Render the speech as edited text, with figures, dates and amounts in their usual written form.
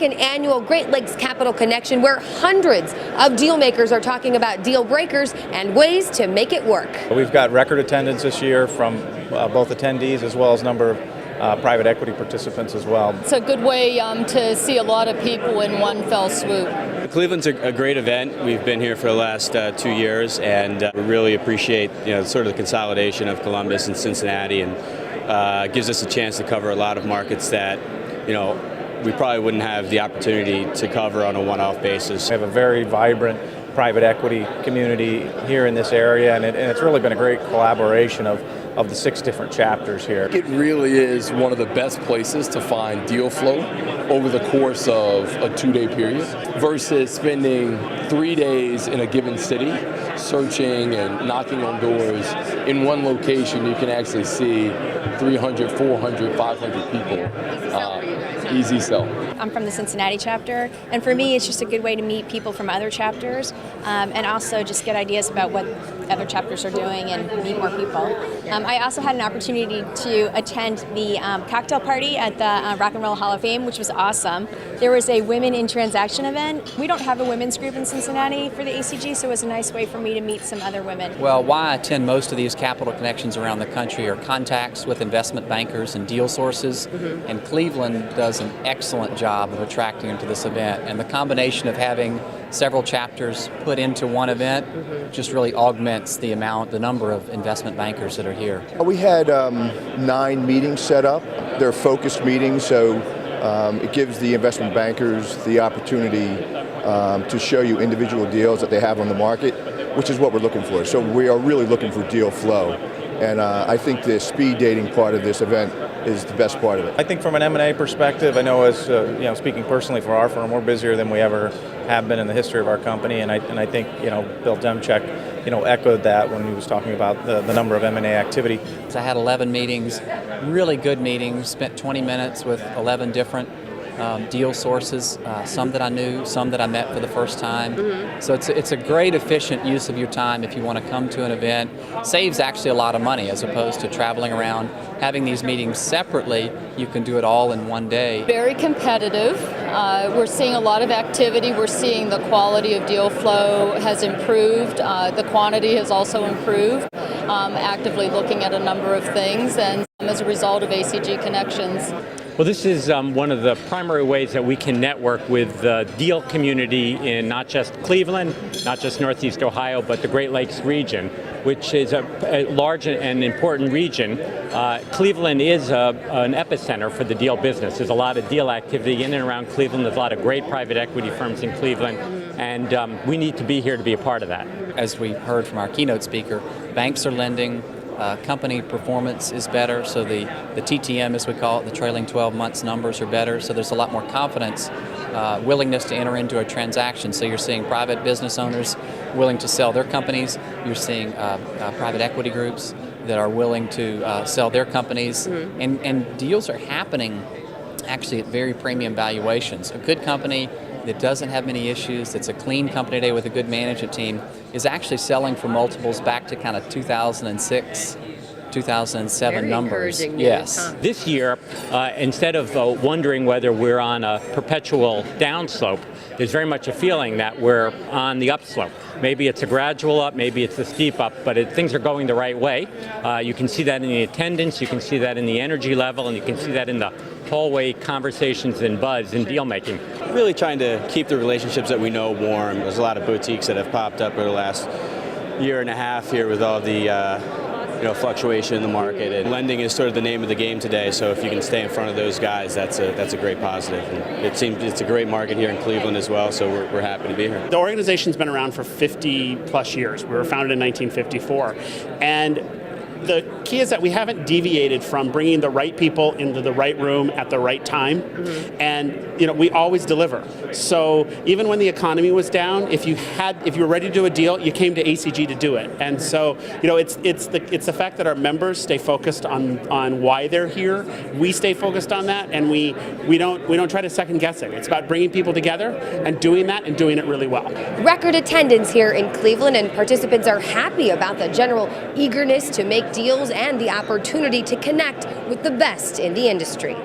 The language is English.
second annual Great Lakes Capital Connection, where hundreds of deal makers are talking about deal breakers and ways to make it work. We've got record attendance this year from both attendees as well as number of private equity participants as well. It's a good way to see a lot of people in one fell swoop. Cleveland's a great event. We've been here for the last 2 years, and we really appreciate sort of the consolidation of Columbus and Cincinnati, and gives us a chance to cover a lot of markets that we probably wouldn't have the opportunity to cover on a one-off basis. We have a very vibrant private equity community here in this area, and it's really been a great collaboration of the 6 different chapters here. It really is one of the best places to find deal flow over the course of a 2-day period versus spending 3 days in a given city searching and knocking on doors. In one location, you can actually see 300, 400, 500 people. Easy sell. I'm from the Cincinnati chapter, and for me it's just a good way to meet people from other chapters and also just get ideas about what other chapters are doing and meet more people. I also had an opportunity to attend the cocktail party at the Rock and Roll Hall of Fame, which was awesome. There was a Women in Transaction event. We don't have a women's group in Cincinnati for the ACG, so it was a nice way for me to meet some other women. Well, why I attend most of these capital connections around the country are contacts with investment bankers and deal sources, and Cleveland does an excellent job of attracting them to this event, and the combination of having several chapters put into one event just really augments the number of investment bankers that are here. We had 9 meetings set up. They're focused meetings, so it gives the investment bankers the opportunity to show you individual deals that they have on the market, which is what we're looking for. So we are really looking for deal flow. And I think the speed dating part of this event is the best part of it. I think from an M&A perspective, I know as speaking personally for our firm, we're busier than we ever have been in the history of our company, and I think Bill Demchek echoed that when he was talking about the number of M&A activity. So I had 11 meetings, really good meetings, spent 20 minutes with 11 different deal sources, some that I knew, some that I met for the first time. So it's a great efficient use of your time if you want to come to an event. Saves actually a lot of money as opposed to traveling around. Having these meetings separately, you can do it all in one day. Very competitive. We're seeing a lot of activity. We're seeing the quality of deal flow has improved. The quantity has also improved. Actively looking at a number of things, and as a result of ACG Connections. Well, this is one of the primary ways that we can network with the deal community in not just Cleveland, not just Northeast Ohio, but the Great Lakes region, which is a large and important region. Cleveland is an epicenter for the deal business. There's a lot of deal activity in and around Cleveland. There's a lot of great private equity firms in Cleveland, and we need to be here to be a part of that. As we heard from our keynote speaker, banks are lending. Company performance is better, so the TTM, as we call it, the trailing 12 months numbers are better, so there's a lot more confidence, willingness to enter into a transaction. So you're seeing private business owners willing to sell their companies, you're seeing private equity groups that are willing to sell their companies, and deals are happening actually at very premium valuations. A good company that doesn't have many issues, that's a clean company today with a good management team, is actually selling for multiples back to kind of 2006, 2007 Very numbers. Encouraging Yes. news, huh? This year, instead of wondering whether we're on a perpetual downslope, there's very much a feeling that we're on the upslope. Maybe it's a gradual up, maybe it's a steep up, but things are going the right way. You can see that in the attendance, you can see that in the energy level, and you can see that in the hallway conversations and buzz and deal making. Really trying to keep the relationships that we know warm. There's a lot of boutiques that have popped up over the last year and a half here with all the fluctuation in the market, and lending is sort of the name of the game today. So if you can stay in front of those guys, that's a great positive. And it seems it's a great market here in Cleveland as well. So we're happy to be here. The organization's been around for 50 plus years. We were founded in 1954, and the key is that we haven't deviated from bringing the right people into the right room at the right time, and we always deliver. So even when the economy was down, if you were ready to do a deal, you came to ACG to do it. And so it's the fact that our members stay focused on why they're here. We stay focused on that, and we don't try to second guess it. It's about bringing people together and doing that and doing it really well. Record attendance here in Cleveland, and participants are happy about the general eagerness to make deals and the opportunity to connect with the best in the industry.